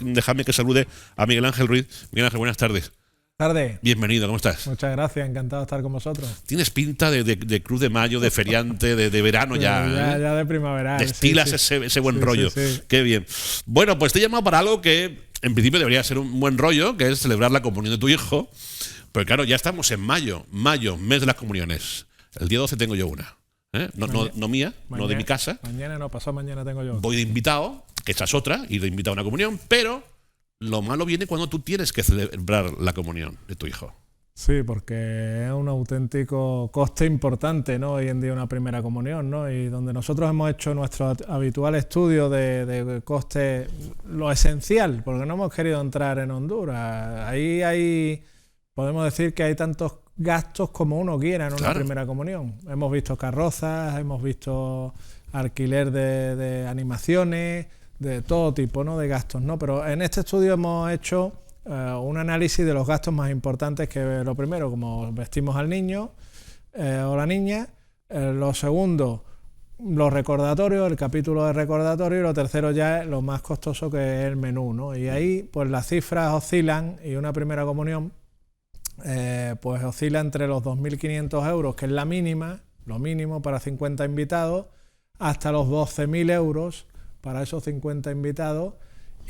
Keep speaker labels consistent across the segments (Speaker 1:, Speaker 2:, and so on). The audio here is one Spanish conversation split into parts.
Speaker 1: Dejadme que salude a Miguel Ángel Ruiz. Miguel Ángel, buenas tardes.
Speaker 2: Tarde.
Speaker 1: Bienvenido, ¿cómo estás?
Speaker 2: Muchas gracias, encantado de estar con vosotros.
Speaker 1: Tienes pinta de Cruz de Mayo, de feriante, de verano ya.
Speaker 2: Ya de primavera.
Speaker 1: Destilas ese buen rollo.
Speaker 2: Sí.
Speaker 1: Qué bien. Bueno, pues te he llamado para algo que en principio debería ser un buen rollo, que es celebrar la comunión de tu hijo. Pero claro, ya estamos en mayo, mes de las comuniones. El día 12 tengo yo una. No mía, no de mi casa.
Speaker 2: Mañana no, pasado mañana tengo yo.
Speaker 1: Voy de invitado, que esa es otra, ir de invitado a una comunión, pero lo malo viene cuando tú tienes que celebrar la comunión de tu hijo.
Speaker 2: Sí, porque es un auténtico coste importante, ¿no? Hoy en día una primera comunión, ¿no? Y donde nosotros hemos hecho nuestro habitual estudio de coste, lo esencial, porque no hemos querido entrar en Honduras. Ahí podemos decir que hay tantos gastos como uno quiera en una primera comunión. Hemos visto carrozas, hemos visto alquiler de animaciones, de todo tipo, ¿no? De gastos, ¿no? Pero en este estudio hemos hecho un análisis de los gastos más importantes, que lo primero, como vestimos al niño o la niña, lo segundo, los recordatorios, el capítulo de recordatorio, y lo tercero ya es lo más costoso, que es el menú, ¿no? Y ahí pues las cifras oscilan, y una primera comunión pues oscila entre los 2.500 euros, que es la mínima, lo mínimo para 50 invitados, hasta los 12.000 euros para esos 50 invitados.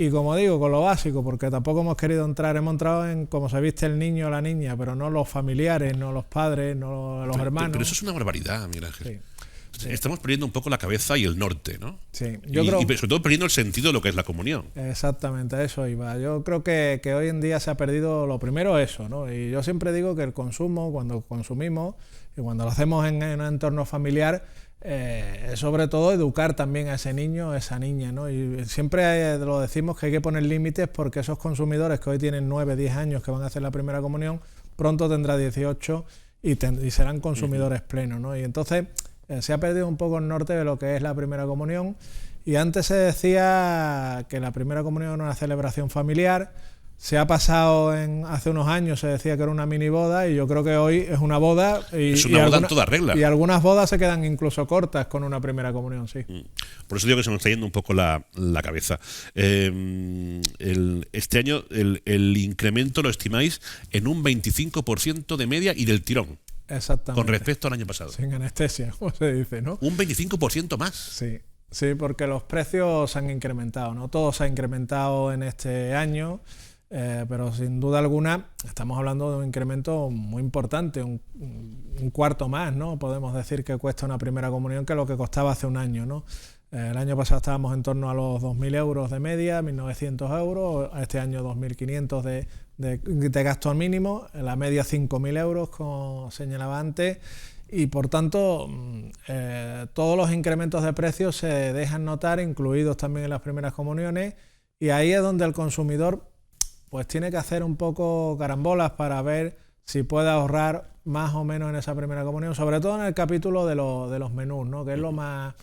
Speaker 2: Y como digo, con lo básico, porque tampoco hemos querido entrar, hemos entrado en cómo se viste el niño o la niña, pero no los familiares, no los padres, no los hermanos.
Speaker 1: Pero eso es una barbaridad, Miguel Ángel.
Speaker 2: Sí.
Speaker 1: Estamos perdiendo un poco la cabeza y el norte, ¿no?
Speaker 2: Sí,
Speaker 1: y sobre todo perdiendo el sentido de lo que es la comunión.
Speaker 2: Exactamente, a eso iba. Yo creo que hoy en día se ha perdido lo primero, eso, ¿no? Y yo siempre digo que el consumo, cuando consumimos y cuando lo hacemos en un entorno familiar, es sobre todo educar también a ese niño o esa niña, ¿no? Y siempre lo decimos, que hay que poner límites, porque esos consumidores que hoy tienen 9, 10 años, que van a hacer la primera comunión, pronto tendrá 18 y serán consumidores plenos, ¿no? Y entonces se ha perdido un poco el norte de lo que es la primera comunión. Y antes se decía que la primera comunión era una celebración familiar. Se ha pasado hace unos años, se decía que era una mini boda, y yo creo que hoy es una boda.
Speaker 1: Es una boda en toda regla.
Speaker 2: Y algunas bodas se quedan incluso cortas con una primera comunión, sí.
Speaker 1: Por eso digo que se nos está yendo un poco la cabeza. Este año el incremento lo estimáis en un 25% de media y del tirón.
Speaker 2: Exactamente.
Speaker 1: Con respecto al año pasado.
Speaker 2: Sin anestesia, como se dice, ¿no?
Speaker 1: Un 25% más.
Speaker 2: Sí, porque los precios se han incrementado, ¿no? Todo se ha incrementado en este año, pero sin duda alguna estamos hablando de un incremento muy importante, un cuarto más, ¿no? Podemos decir que cuesta una primera comunión que lo que costaba hace un año, ¿no? El año pasado estábamos en torno a los 2.000 euros de media, 1.900 euros, este año 2.500 de gasto al mínimo, la media 5.000 euros, como señalaba antes, y por tanto todos los incrementos de precios se dejan notar, incluidos también en las primeras comuniones, y ahí es donde el consumidor pues tiene que hacer un poco carambolas para ver si puede ahorrar más o menos en esa primera comunión, sobre todo en el capítulo de los menús, ¿no? Que es lo más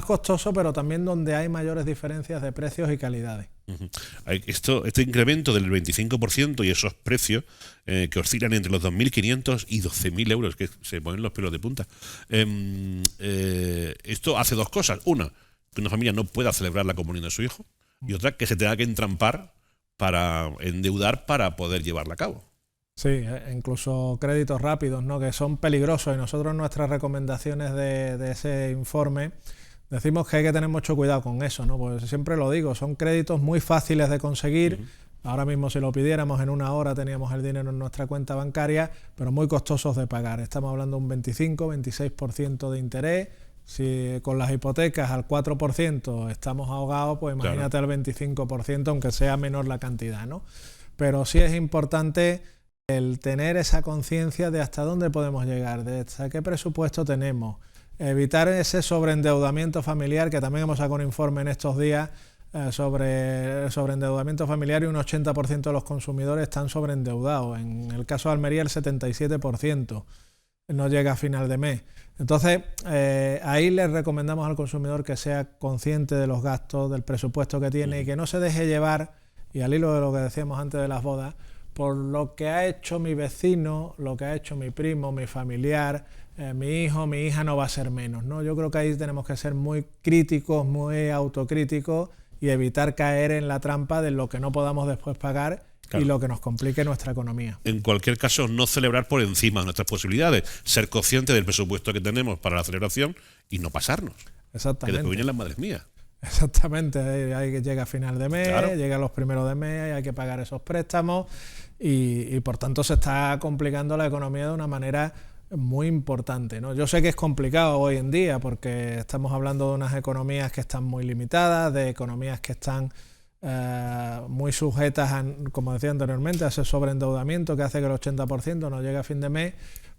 Speaker 2: costoso, pero también donde hay mayores diferencias de precios y calidades.
Speaker 1: Este incremento del 25% y esos precios que oscilan entre los 2.500 y 12.000 euros, que se ponen los pelos de punta, esto hace dos cosas. Una, que una familia no pueda celebrar la comunión de su hijo, y otra, que se tenga que entrampar para endeudar para poder llevarla a cabo.
Speaker 2: Sí, incluso créditos rápidos, ¿no? Que son peligrosos, y nosotros nuestras recomendaciones de ese informe decimos que hay que tener mucho cuidado con eso, ¿no? Pues siempre lo digo, son créditos muy fáciles de conseguir. Ahora mismo, si lo pidiéramos en una hora, teníamos el dinero en nuestra cuenta bancaria, pero muy costosos de pagar. Estamos hablando de un 25-26% de interés. Si con las hipotecas al 4% estamos ahogados, pues imagínate al 25%, aunque sea menor la cantidad, ¿no? Pero sí es importante el tener esa conciencia de hasta dónde podemos llegar, de hasta qué presupuesto tenemos. Evitar ese sobreendeudamiento familiar, que también hemos sacado un informe en estos días sobre sobreendeudamiento familiar, y un 80% de los consumidores están sobreendeudados. En el caso de Almería, el 77% no llega a final de mes. Entonces, ahí les recomendamos al consumidor que sea consciente de los gastos, del presupuesto que tiene, y que no se deje llevar, y al hilo de lo que decíamos antes de las bodas, por lo que ha hecho mi vecino, lo que ha hecho mi primo, mi familiar, mi hijo, mi hija no va a ser menos, ¿no? Yo creo que ahí tenemos que ser muy críticos, muy autocríticos, y evitar caer en la trampa de lo que no podamos después pagar. Claro. Y lo que nos complique nuestra economía.
Speaker 1: En cualquier caso, no celebrar por encima de nuestras posibilidades, ser consciente del presupuesto que tenemos para la celebración y no pasarnos.
Speaker 2: Exactamente.
Speaker 1: Que después vienen las madres mías.
Speaker 2: Exactamente, hay que llega a final de mes,
Speaker 1: claro.
Speaker 2: Llega a los primeros de mes, hay que pagar esos préstamos y por tanto se está complicando la economía de una manera muy importante, ¿no? Yo sé que es complicado hoy en día porque estamos hablando de unas economías que están muy limitadas, de economías que están muy sujetas, como decía anteriormente, a ese sobreendeudamiento que hace que el 80% no llegue a fin de mes,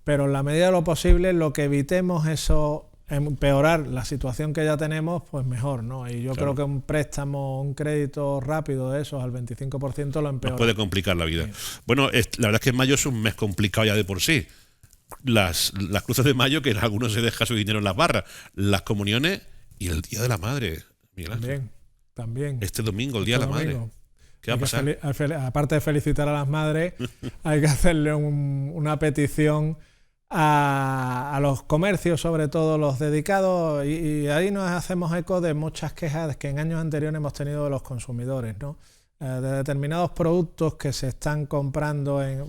Speaker 2: pero en la medida de lo posible lo que evitemos eso, empeorar la situación que ya tenemos, pues mejor, ¿no? Y yo creo que un préstamo, un crédito rápido de esos al 25% lo empeora.
Speaker 1: Nos puede complicar la vida. Sí. Bueno, la verdad es que mayo es un mes complicado ya de por sí. Las cruces de mayo, que algunos se deja su dinero en las barras, las comuniones y el Día de la Madre. Miguel Ángel.
Speaker 2: También.
Speaker 1: Este domingo, el Día de la Madre. ¿Qué va a pasar?
Speaker 2: Aparte de felicitar a las madres, hay que hacerle una petición a los comercios, sobre todo los dedicados, y ahí nos hacemos eco de muchas quejas que en años anteriores hemos tenido de los consumidores, ¿no? De determinados productos que se están comprando en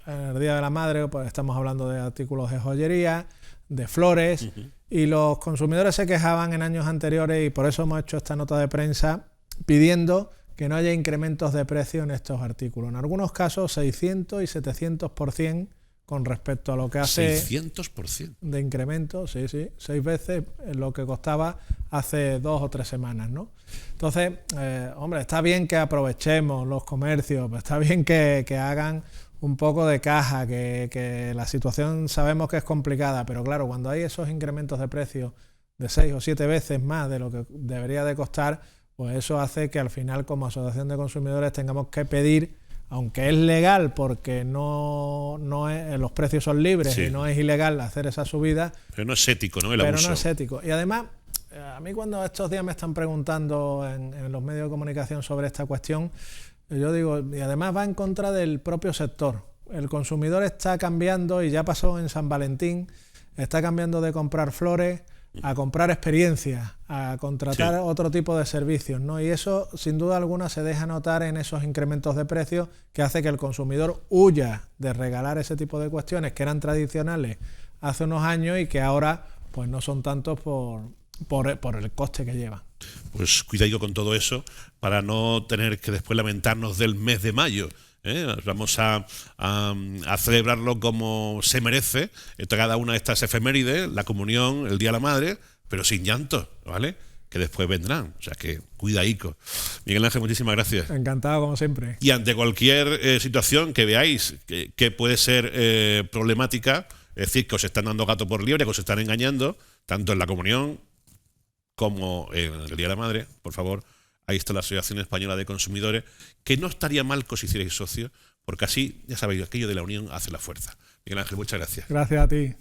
Speaker 2: el Día de la Madre, pues estamos hablando de artículos de joyería, de flores, y los consumidores se quejaban en años anteriores y por eso hemos hecho esta nota de prensa pidiendo que no haya incrementos de precio en estos artículos. En algunos casos 600 y 700% con respecto a lo que hace
Speaker 1: 600%
Speaker 2: de incremento, sí, 6 veces lo que costaba hace 2 o 3 semanas, ¿no? Entonces, hombre, está bien que aprovechemos los comercios, está bien que hagan un poco de caja, que la situación sabemos que es complicada, pero claro, cuando hay esos incrementos de precios de 6 o 7 veces más de lo que debería de costar, pues eso hace que al final como asociación de consumidores tengamos que pedir, aunque es legal porque no es, los precios son libres y no es ilegal hacer esa subida.
Speaker 1: Pero no es ético, ¿no? El abuso.
Speaker 2: Pero no es ético. Y además, a mí cuando estos días me están preguntando en los medios de comunicación sobre esta cuestión, yo digo, y además va en contra del propio sector. El consumidor está cambiando, y ya pasó en San Valentín, está cambiando de comprar flores a comprar experiencias, a contratar otro tipo de servicios, ¿no? Y eso, sin duda alguna, se deja notar en esos incrementos de precios que hace que el consumidor huya de regalar ese tipo de cuestiones que eran tradicionales hace unos años y que ahora pues no son tantos por el coste que llevan.
Speaker 1: Pues cuidado con todo eso para no tener que después lamentarnos del mes de mayo. Vamos a celebrarlo como se merece, cada una de estas efemérides, la comunión, el Día de la Madre, pero sin llanto, ¿vale? Que después vendrán, o sea que cuidaico. Miguel Ángel, muchísimas gracias.
Speaker 2: Encantado, como siempre.
Speaker 1: Y ante cualquier situación que veáis que puede ser problemática, es decir, que os están dando gato por liebre, que os están engañando, tanto en la comunión como en el Día de la Madre, por favor, ahí está la Asociación Española de Consumidores, que no estaría mal que os hicierais socios, porque así, ya sabéis, aquello de la unión hace la fuerza. Miguel Ángel, muchas gracias.
Speaker 2: Gracias a ti.